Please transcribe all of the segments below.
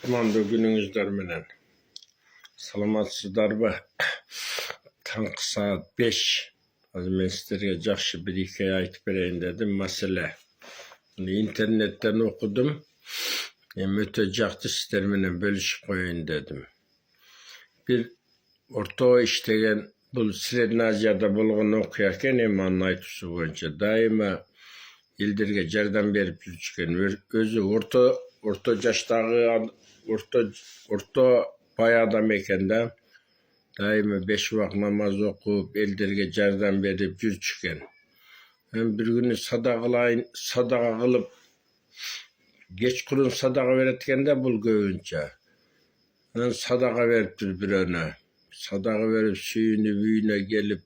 Kutmandı günüңүздөр менен. Саламатсыздарбы? Таңкы саат 5. Азыр мен сиздерге жакшы бир хикая айтып берейин дедим. Маселе. Интернеттен окудум. Өтө жакты сиздер менен бөлүшүп коеюн дедим. Бир орто иштеген, бул Средний Азияда болгон окуя экен, эми анын айтуусу боюнча дайыма элдерге жардам берип жүрчүкен. Өзү орто жаштагы орто бай адам экен да. Дайыма 5 убак намаз окуп, элдерге жардам берип жүрчүкен. Мен бир күнү садага кылып, кечкурун садага берет экен да бул көбүнчө. Мен садага бериптир бирөөнө. Садага берип сүйүнүп үйүнө келип,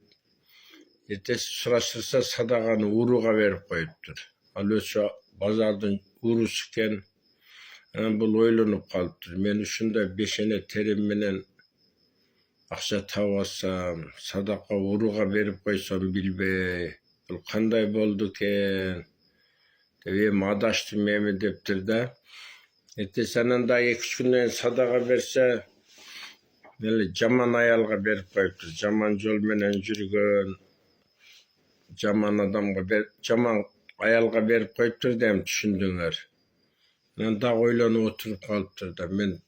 эртеси сурашырса садаганы урууга берип коюптур. Ал өзү базардын уруусу экен. Бул ойлонуп калыптыр. Мен ушундай бешене терим менен акча таап алсам, садака урууга берип койсом билбей, бул кандай болду экен деп эми адаштым эми дептир да. Эртеси анан да 2-3 күндөн садага берсе, эле жаман аялга берип коюптур. Жаман жол менен жүргөн, жаман адамга жаман аялга берип коюптур да, эми түшүндүңөр. Мен дагы ойлонуп отуруп калыптыр да. Мен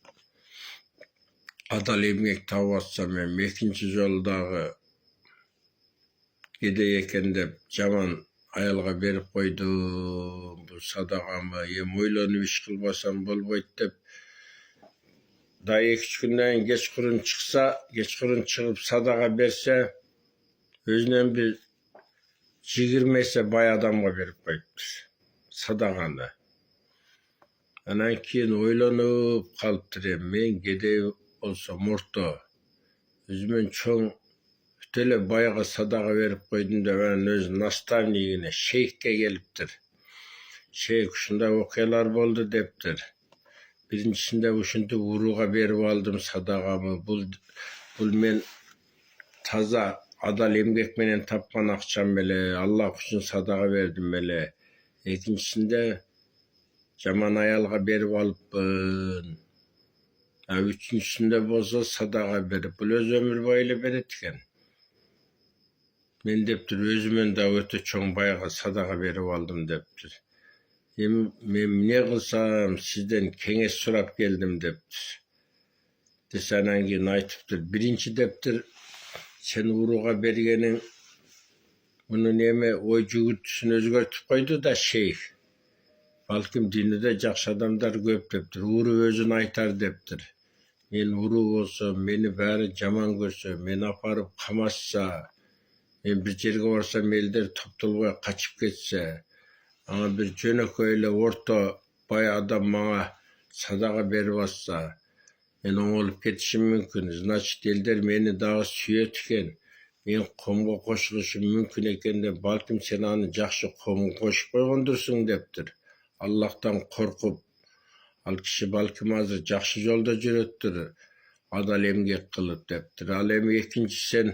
адал эмгек таап атсам, эми экинчи жолу дагы кедей экен деп жаман аялга берип койдум. Бул садагамы, эми ойлонуп иш кылбасам болбойт деп. Да 2-3 күндөн кечкурун чыгып садага берсе, өзүнөн бир 20 бай адамга берип коюптур садаганы. Анан кийин ойлонуп калыптыр. Мен кедей болсом орто, өзүмөн чоң бүт эле байга садага берип койдум деп анан өзү наставнигине, шейхке келиптир. Шейх ушундай окуялар болду дептир. Биринчисинде ушинтип урууга берип алдым садагамы. Бул мен таза адал эмгек менен тапкан акчам эле, Аллах үчүн садага бердим эле. Экинчисинде жаман аялга берип алыппын. Үчүнчүсүндө болсо садага берип, бул өз өмүр бою эле берет экен. Мен дептир өзүмөн да өтө чоң байга садага берип алдым дептир. Эми мен эмне кылсам, сизден кеңеш сурап келдим дептир. Десе анан кийин айтыптыр. Биринчи дептир, сен урууга бергениң мунун эми ой жүгүртүүсүн өзгөртүп койду да шейх. Балким дүйнөдө жакшы адамдар көп дептир. Уруу өзүн айтар дептир. Мен уруу болсом, мени баары жаман көрсө, мени апарып камашса, мен бир жерге барсам элдер топтолбой качып кетсе, ага бир жөнөкөй эле орто бай адам мага садага берип атса, мен оңолуп кетишим мүмкүн. Значит, элдер мени дагы сүйөт экен. Мен коомго кошулушум мүмкүн экен деп, балким сен аны жакшы коомго кошуп койгондурсуң дептир. Аллахтан коркуп, ал киши балким азыр жакшы жолдо жүрөттүр, адал эмгек кылып дептир. Ал эми экинчи сен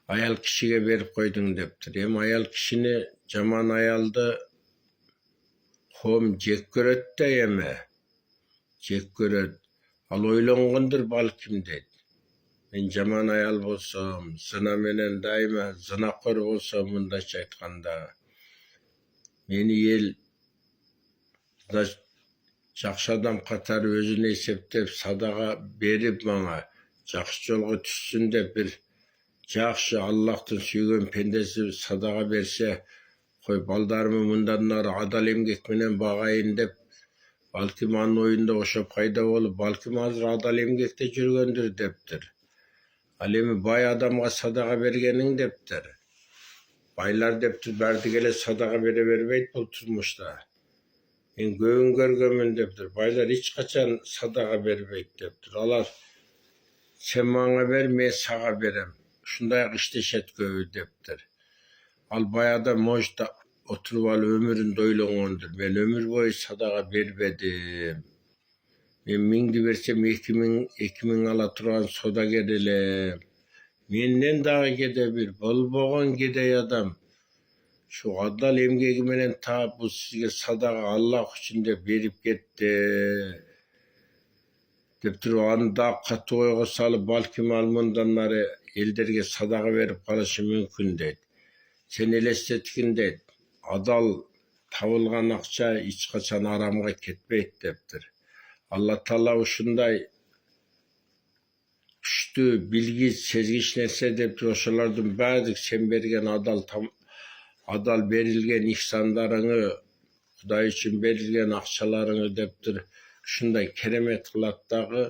аял кишиге берип койдуң дептир. Эми аял кишини, жаман аялды коом жек көрөт да эми. Жек көрөт. Ал ойлонгондур балким дейт. Мен жаман аял болсом, зына менен дайыма зынакор болсом, мындайча айтканда, мени эл жакшы адам катары өзүнө эсептеп садага берип мага жакшы жолго түшсүн деп бир жакшы Аллахтын сүйгөн пендеси садага берсе, кой балдарымы мындан ары адал эмгек менен багайын деп, балким анын оюнда ошо пайда болуп, балким азыр адал эмгекте жүргөндүр дептир. Ал эми бай адамга садага бергениң дептир. Байлар дептир бардык эле садага бере бербейт бул турмушта. Мен көбүн көргөнмүн дептир. Байлар эч качан садага бербейт дептир. Алар сен мага бер, мен сага берем. Ушундай иштешет көбү дептир. Ал бай адам может отуруп алып өмүрүндө ойлонгондур. Мен өмүр бою садага бербедим. Мен 1000 берсем 2000 ала турган содагер элем. Менден дагы кедей бир болбогон кедей адам. Şu adal emgegi менен таап, бул сизге садага Аллах үчүн деп берип кетти. деп туруп аны да катуу ойго салып, балким ал мындан нары элдерге садака берип калышы мүмкүн дейт. Сен элестеткин дейт. Адал табылган акча эч качан арамга кетпейт дептир. Алла Таала ушундай күчтүү, билгич, сезгич нерсе дептир. Ошолордун баардык сен берген адал берилген ихсандарыңы, Кудай үчүн берилген акчаларыңы дептир. Ушундай керемет кылат дагы,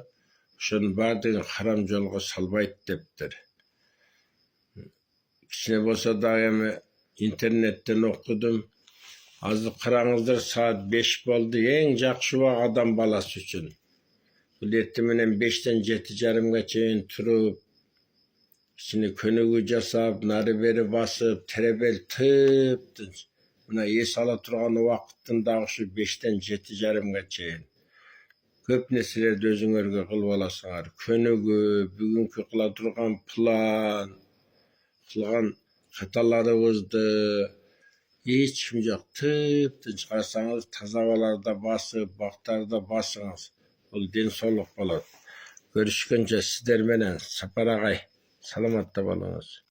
ошонун баардыгын харам жолго салбайт дептир. Кичине болсо дагы эми интернеттен окудум. Азыр караңыздар, саат 5 болду. Эң жакшы убак адам баласы үчүн. Бул эртең менен 5тен 7:30га чейин туруп, кичине көнүгүү жасап, нары бери басып, теребел тыптынч. Мына эс ала турган убакыттын дагы ушу 5тен 7:30га чейин. Көп нерселерди өзүңөргө кылып аласыңар. Көнүгүү, бүгүнкү кыла турган план, кылган каталарыбызды эч ким жок. Тыптынч карасаңыз, таза абаларда басып, бактарда басыңыз. Бул ден соолук болот. Көрүшкөнчө сиздер менен Сапар агай. Саламатта болуңуз.